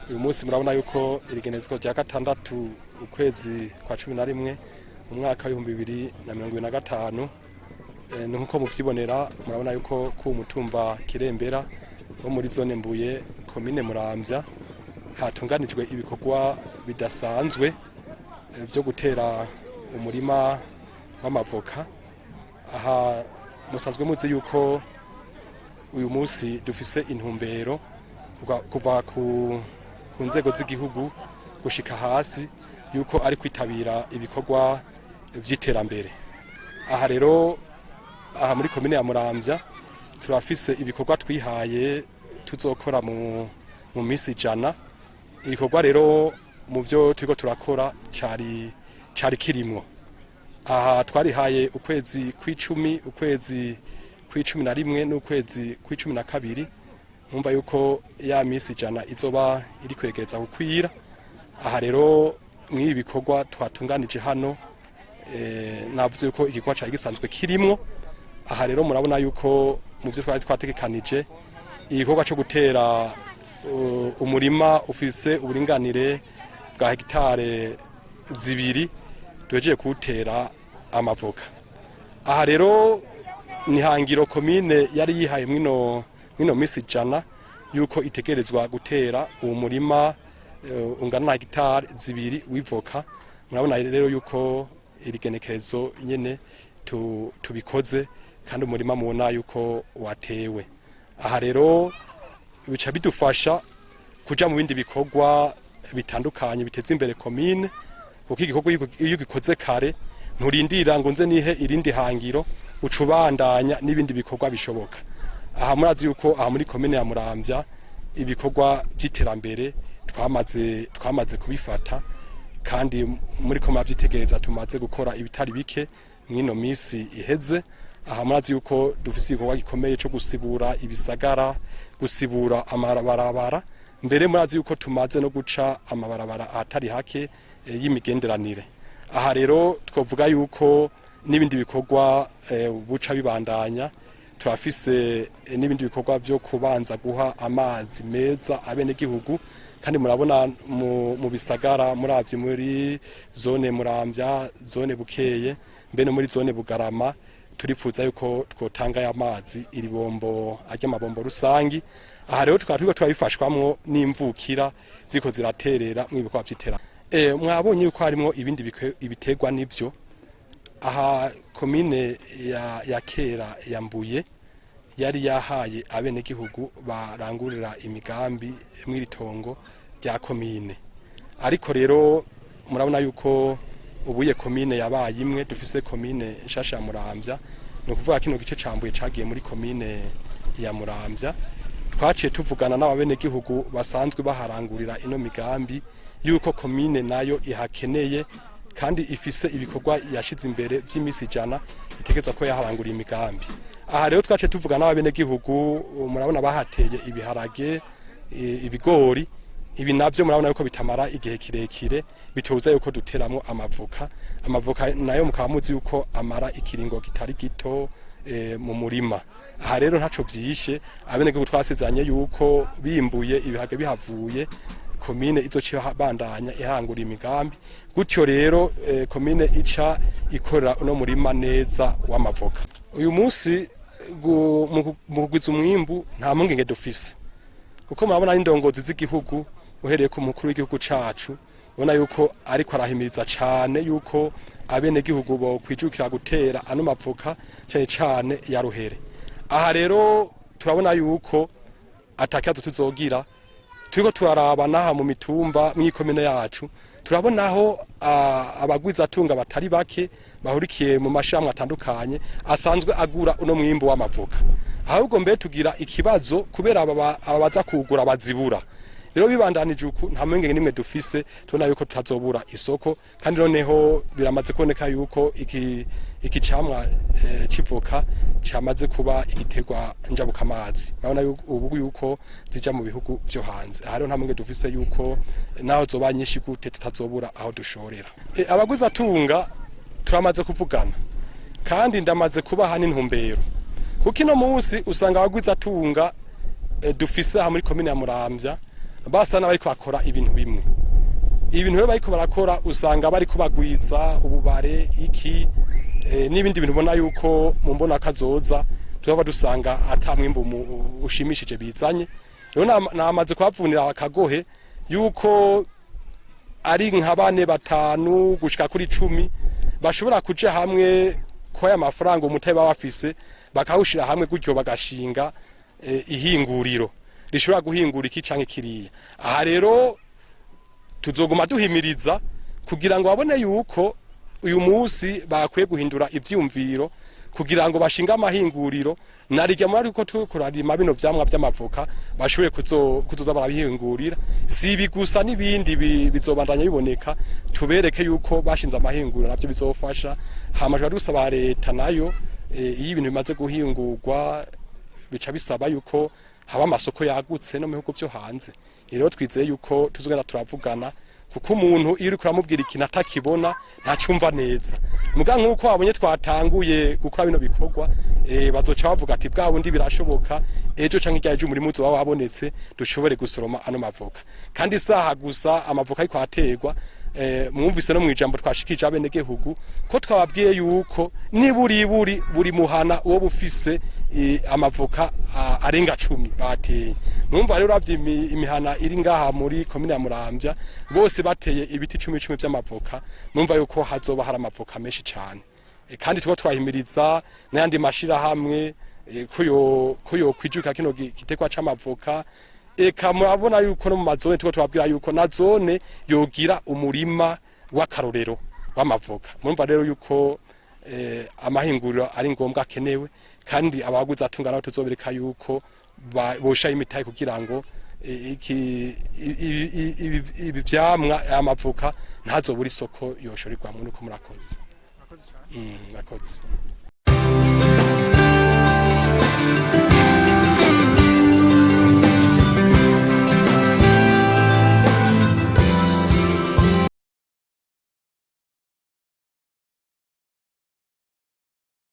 uyu munsi murabona yuko irigenezwa rya gatandatu ukwezi kwa 11 mu mwaka wa 2025 nuko muvyibonera murabona yuko ku mutumba Kirembera wo muri zone Mbuye komine Muramvya hatunganijwe ibikorwa bidasanzwe byo gutera umurima w'amavoka. Aha musanzwe muzi yuko uyu munsi dufise intumbero kuva ku nzego z'igihugu gushika hasi yuko ari kwitabira ibikorwa vy'iterambere. Aha rero aha muri komine ya Muramvya turafise ibikorwa twihaye tuzokora mu misi 100. Ibikorwa rero mu byo turiko turakora cari kirimwo. Aha twarihaye ukwezi kw'icumi, ukwezi kw'icumi n'ukwezi kw'icumi. Numva yuko ya misi 100 izoba iri kwegereza gukwira. Aha rero mwibi bikorwa twatunganije hano navuze yuko igikorwa cari gisanzwe kirimwo. Aha rero murabona yuko mu byo twari twategekanije igikorwa cyo gutera umurima ufise uburinganire bwa hegitare 2 tuhejeje kuwutera amavoka. Aha rero ni hangiro komine yari yihaye mwino misi 100 yuko itegerezwa gutera uwo murima ungana na hegitare 2 w'ivoka. Murabona rero yuko irigenekerezo nyene tubikoze kandi umurima mubona yuko watewe. Aha rero bica bidufasha kuja mu bindi bikorwa bitandukanye biteza imbere komine, kuko igikorwa iyo gikoze kare nturindira ngo nze nihe irindi hangiro ucubandanya n'ibindi bikorwa bishoboka. Aha murazi yuko aha muri komine ya Muramvya ibikorwa by'iterambere twamaze kubifata, kandi muri koma byitegereza tumaze gukora ibitari bike mwino misi iheze. Aha murazi yuko dufise igikorwa gikomeye cyo gusibura ibisagara, gusibura amabarabara. Mbere murazi yuko tumaze no guca amabarabara atari hake y'imigenderanire. Aha rero twovuga yuko n'ibindi bikorwa buca bibandanya. Turafise n'ibindi bikorwa byo kubanza guha amazi meza abenegihugu, kandi murabona mu bisagara muravye muri zone Muramvya, zone Bukeye, mbe no muri zone Bugarama turifuza yuko twotanga ya mazi iri bombo ajya mabombo rusangi. Aha rero tukaba turabifashwamwo n'imvukira ziko ziraterera mwibikwa byitera. Mwabonye yuko harimo ibindi ibitegwa nivyo. Aha komine ya kera ya Mbuye yari yahaye abenegihugu barangurira imigambi mw'iritongo rya komine. Ariko rero murabona yuko ubuye komine yabaye imwe, dufise komine nshasha ya Muramvya. No kuvuga kino gice cambuye cagiye muri komine ya Muramvya. Twaciye tuvugana n'abenegihugu basanzwe baharangurira ino migambi yuko komine nayo ihakeneye kandi ifise ibikorwa yashize imbere by'imisi 100 itegezwa ko yaharangurira imigambi. Aha rero twaciye tuvugana n'abenegihugu, murabona bahateye ibiharage, ibigori. Ibi navyo murabona yuko bitamara igihe kirekire, bituza yuko duteramo amavoka. Amavoka nayo mukaba muzi yuko amara ikiringo kitari gito mu murima. Aha rero ntaco vyishe, abenegihugu twasezanye yuko bimbuye ibihage bihavuye komine izociye bandanya ihangura imigambi. Gutyo rero komine ica ikorera uno murima neza w'amavoka. Uyu munsi mu kugwiza umwimbu nta mpungenge dufise, kuko murabona n'indongozi z'igihugu uhereye ku mukuru w'igihugu cacu ubona yuko ariko arahimiriza cane yuko abenegihugu bo kwijukira gutera ano mavoka cane ya ruhere. Aha rero turabona yuko atakibazo tuzogira. Turiko turaraba naha mu mitumba mw'ikomine yacu, turabonaho abarwizatunga batari bake bahurikiye mu mashamwe atandukanye asanzwe agura uno mwimbo w'amavoka. Ahubwo mbe tugira ikibazo kubera abaza kugura bazibura. Rero bibandanije uku nta mwenge nimwe dufise, tubona yuko tutazobura isoko, kandi noneho biramaze kuboneka yuko iki camwa civoka cyamaze kuba igitegwa njabuka amazi. Urabona ubu yuko zija mu bihugu byo hanze. Aha rero nta mwenge dufise yuko naho zoba nyinshi gute tutazobura aho dushorera. Abarwizatunga turamaze kuvugana, kandi ndamaze kubaha n'intumbero, kuko ino munsi usanga abarwizatunga dufise aha muri komine ya Muramvya basa n'abariko bakora ibintu bimwe. Ibintu rero bariko barakora usanga bariko bagwiza ububare iki n'ibindi bintu ubona yuko mu mbona kazoza tuba dusanga atamwimbo ushimishije bizanye. Rero namaze kwavunira akagohe yuko ari nka bane batanu gushika kuri 10 bashobora kuja hamwe kwa ya mafaranga umutayi bafise bakawushira hamwe gutyo bagashinga ihinguriro rishobora guhingura iki canke kiriya. Aha rero tuzoguma duhimiriza kugira ngo babone yuko uyu munsi bakwiye guhindura ivyumviro kugira ngo bashinga amahinguriro narijya muri uko tukurarima bino vyamwa vy'amavoka bashoboye kuzoza barabihingurira. Si ibi gusa n'ibindi bizobandanya biboneka, tubereke yuko bashinze amahinguriro navyo bizofasha. Hamajwe dusaba leta nayo iyo ibintu bimaze guhingurwa bica bisaba yuko haba amasoko yagutse no mu bihugu byo hanze. Rero twizeye yuko tuzogenda turavugana kuko umuntu iyo uri kuramubwira ikintu atakibona ntacumva neza. Muga nkuko wabonye twatanguye gukora bino bikorwa bazoca bavuga ati bwa bundi birashoboka ejo canke ijyaje umurimo uzo wabonetse dushobore gusoroma ano mavoka. Kandi saha gusa amavoka ariko aterwa mwumvise no mwijambo twashikije abenegehugu ko twababwiye yuko buri muhana uwo bufise amavoka arenga 10 bateye. Numva rero uravye imihana iri ngaha muri komine ya Muramvya bose bateye ibiti 10 by'amavoka. Numva yuko hazoba hari amavoka menshi cyane. Kandi tuko twahimiriza n'andi mashira hamwe kuyo kwijuka kino gitekwa c'amavoka. Eka murabona yuko no mu mazone tuko twabwira yuko na zone yogira umurima w'akarorero w'amavoka. Murumva rero yuko amahinguriro ari ngombwa akenewe kandi abarwizatunga nabo tuzobereka yuko bosha imitayi kugira ngo ibi vyamwa amavoka ntazobura isoko yoshorirwa muri uko murakoze. Murakoze.